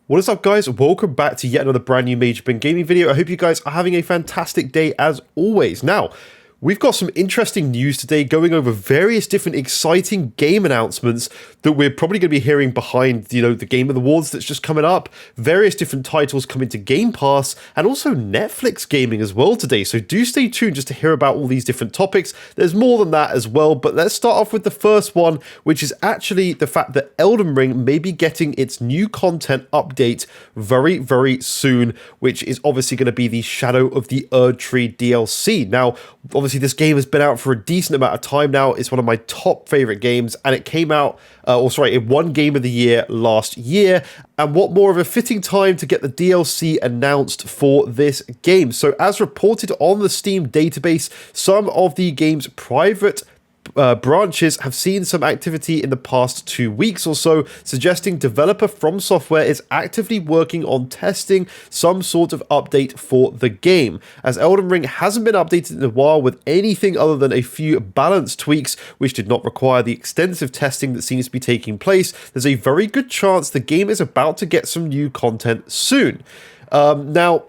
What is up, guys? Welcome back to yet another brand new Major Bin Gaming video. I hope you guys are having a fantastic day as always. Now, we've got some interesting news today, going over various different exciting game announcements that we're probably going to be hearing behind, the Game Awards that's just coming up, various different titles coming to Game Pass, and also Netflix gaming as well today. So do stay tuned just to hear about all these different topics. There's more than that as well, but let's start off with the first one, which is actually the fact that Elden Ring may be getting its new content update very, very soon, which is obviously going to be the Shadow of the Erdtree DLC. Now, obviously, this game has been out for a decent amount of time now. It's one of my top favorite games, and it came out, it won Game of the Year last year. And what more of a fitting time to get the DLC announced for this game? So, as reported on the Steam database, some of the game's private branches have seen some activity in the past 2 weeks or so, suggesting developer From Software is actively working on testing some sort of update for the game, as Elden Ring hasn't been updated in a while with anything other than a few balance tweaks which did not require the extensive testing that seems to be taking place. There's a very good chance the game is about to get some new content soon. Now,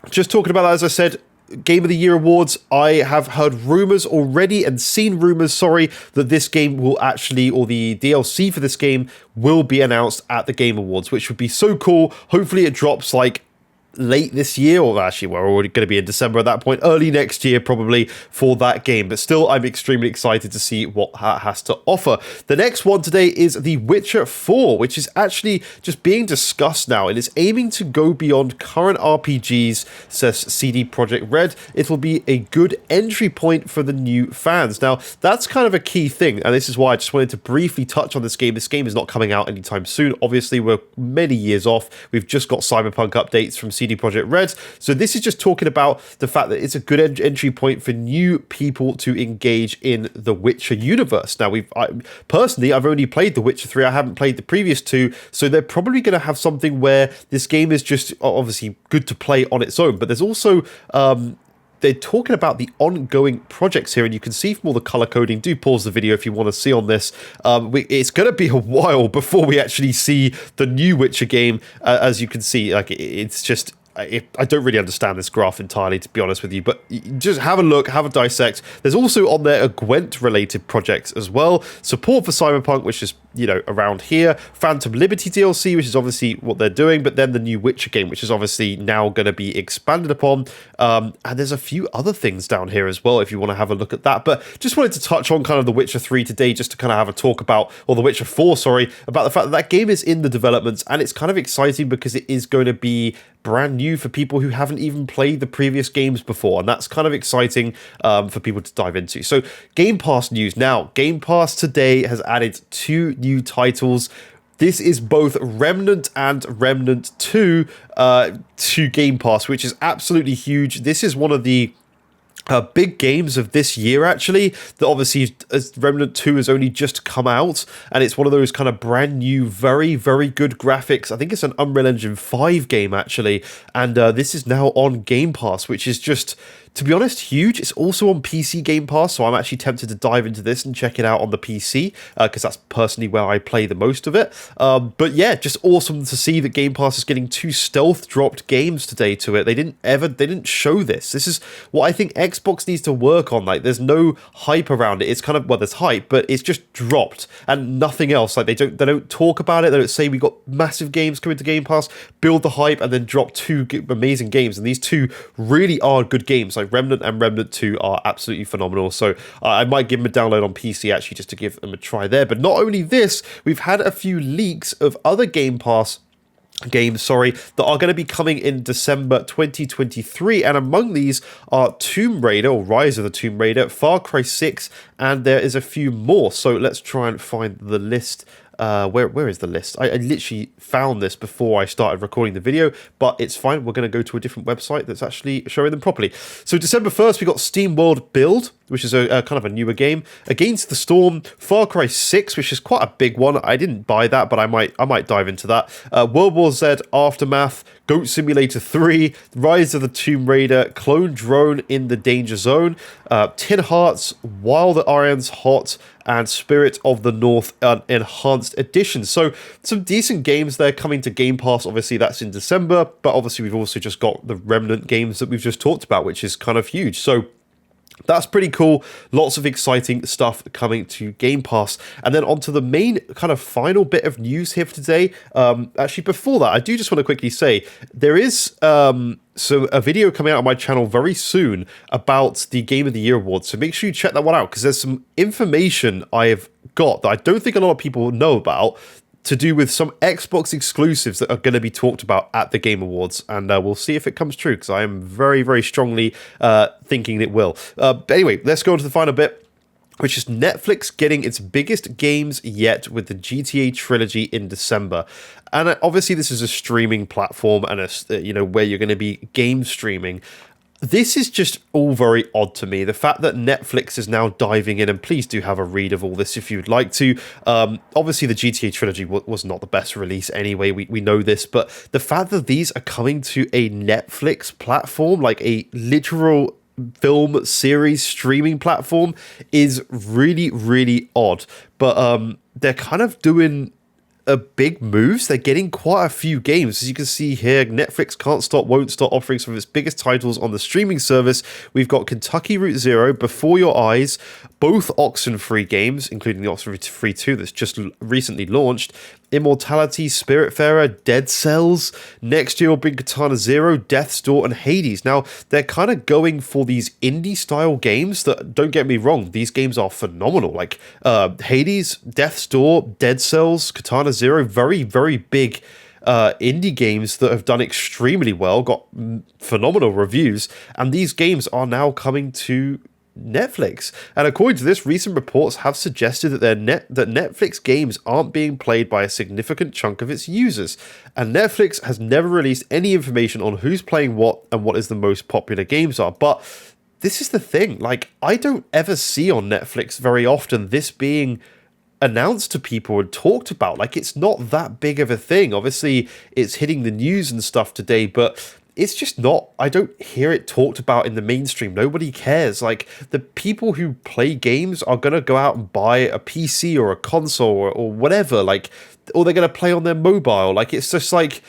just talking about that, as I said, Game of the Year awards, I have heard rumors already and seen rumors, that this game will actually, or the DLC for this game will be announced at the Game Awards, which would be so cool. Hopefully it drops like late this year, or actually we're already going to be in December at that point, early next year probably for that game, but still I'm extremely excited to see what that has to offer. The next one today is The Witcher 4, which is actually just being discussed now. It is aiming to go beyond current RPGs, says CD Projekt Red. It will be a good entry point for the new fans. Now, that's kind of a key thing, and this is why I just wanted to briefly touch on this game. This game is not coming out anytime soon. Obviously, we're many years off. We've just got Cyberpunk updates from CD Projekt Red. So this is just talking about the fact that it's a good entry point for new people to engage in the Witcher universe. Now, I've only played The Witcher 3. I haven't played the previous two, so they're probably going to have something where this game is just obviously good to play on its own. But there's also they're talking about the ongoing projects here, and you can see from all the color coding. Do pause the video if you want to see on this. It's going to be a while before we actually see the new Witcher game. As you can see, like it's just, I don't really understand this graph entirely, to be honest with you, but just have a look, have a dissect. There's also on there a Gwent-related projects as well. Support for Cyberpunk, which is, around here. Phantom Liberty DLC, which is obviously what they're doing, but then the new Witcher game, which is obviously now going to be expanded upon. And there's a few other things down here as well, if you want to have a look at that. But just wanted to touch on kind of The Witcher 3 today, just to kind of have a talk about, or The Witcher 4, about the fact that that game is in the developments, and it's kind of exciting because it is going to be brand new for people who haven't even played the previous games before, and that's kind of exciting for people to dive into. So Game Pass news now. Game Pass today has added 2 new titles. This is both Remnant and Remnant 2 to Game Pass, which is absolutely huge. This is one of the big games of this year, actually, that obviously, as Remnant 2 has only just come out, and it's one of those kind of brand new, very, very good graphics. I think it's an Unreal Engine 5 game, actually, and this is now on Game Pass, which is just, to be honest, huge. It's also on PC Game Pass, so I'm actually tempted to dive into this and check it out on the PC, because that's personally where I play the most of it. But yeah, just awesome to see that Game Pass is getting 2 stealth-dropped games today to it. They didn't show this. This is what I think Xbox needs to work on. Like, there's no hype around it. It's kind of, well, there's hype, but it's just dropped and nothing else. Like, they don't talk about it. They don't say we got massive games coming to Game Pass, build the hype, and then drop 2 amazing games. And these 2 really are good games. Like Remnant and Remnant 2 are absolutely phenomenal. So I might give them a download on PC actually, just to give them a try there. But not only this, we've had a few leaks of other Game Pass games, that are going to be coming in December 2023, and among these are Tomb Raider, or Rise of the Tomb Raider, Far Cry 6, and there is a few more. So let's try and find the list. Where is the list? I literally found this before I started recording the video, but it's fine. We're going to go to a different website that's actually showing them properly. So December 1st, we got SteamWorld Build, which is a kind of a newer game. Against the Storm, Far Cry 6, which is quite a big one. I didn't buy that, but I might dive into that. World War Z Aftermath, Goat Simulator 3, Rise of the Tomb Raider, Clone Drone in the Danger Zone, Tin Hearts, While the Iron's Hot, and Spirit of the North Enhanced Edition. So some decent games there coming to Game Pass. Obviously, that's in December, but obviously we've also just got the Remnant games that we've just talked about, which is kind of huge. So that's pretty cool. Lots of exciting stuff coming to Game Pass. And then onto the main kind of final bit of news here for today. Actually, before that, I do just want to quickly say there is a video coming out on my channel very soon about the Game of the Year awards. So make sure you check that one out, because there's some information I have got that I don't think a lot of people know about, to do with some Xbox exclusives that are going to be talked about at the Game Awards, and we'll see if it comes true, because I am very, very strongly thinking it will. But anyway, let's go on to the final bit, which is Netflix getting its biggest games yet with the GTA trilogy in December. And obviously this is a streaming platform, and where you're going to be game streaming. This is just all very odd to me. The fact that Netflix is now diving in, and please do have a read of all this if you'd like to. Obviously, the GTA trilogy was not the best release anyway. We know this, but the fact that these are coming to a Netflix platform, like a literal film series streaming platform, is really, really odd. But they're kind of doing big moves. They're getting quite a few games. As you can see here, Netflix can't stop, won't stop offering some of its biggest titles on the streaming service. We've got Kentucky Route Zero, Before Your Eyes, both Oxenfree games, including the Oxenfree 2 that's just recently launched, Immortality, Spiritfarer, Dead Cells, next year will bring Katana Zero, Death's Door, and Hades. Now, they're kind of going for these indie-style games that, don't get me wrong, these games are phenomenal. Like Hades, Death's Door, Dead Cells, Katana Zero, very, very big indie games that have done extremely well, got phenomenal reviews, and these games are now coming to Netflix. And according to this, recent reports have suggested that that Netflix games aren't being played by a significant chunk of its users. And Netflix has never released any information on who's playing what and what is the most popular games are. But this is the thing, like, I don't ever see on Netflix very often this being announced to people and talked about. Like, it's not that big of a thing. Obviously, it's hitting the news and stuff today, but it's just not, I don't hear it talked about in the mainstream. Nobody cares. Like, the people who play games are going to go out and buy a PC or a console or whatever, like, or they're going to play on their mobile. Like, it's just like,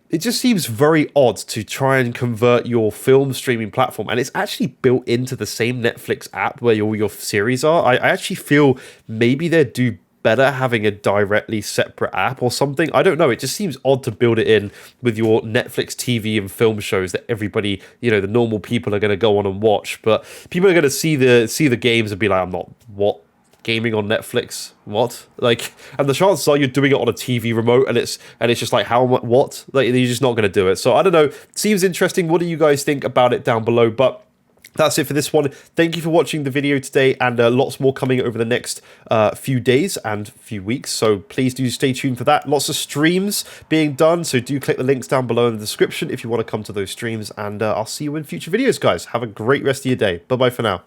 it just seems very odd to try and convert your film streaming platform, and it's actually built into the same Netflix app where all your series are. I actually feel maybe they'd do better having a directly separate app or something. I don't know. It just seems odd to build it in with your Netflix TV and film shows that everybody, the normal people are going to go on and watch. But people are going to see the games and be like, I'm not, what? Gaming on Netflix? What? Like, and the chances are you're doing it on a TV remote, and it's just like, how, what? Like, you're just not going to do it. So I don't know. Seems interesting. What do you guys think about it down below? But that's it for this one. Thank you for watching the video today, and lots more coming over the next few days and few weeks. So please do stay tuned for that. Lots of streams being done, so do click the links down below in the description if you want to come to those streams, and I'll see you in future videos, guys. Have a great rest of your day. Bye-bye for now.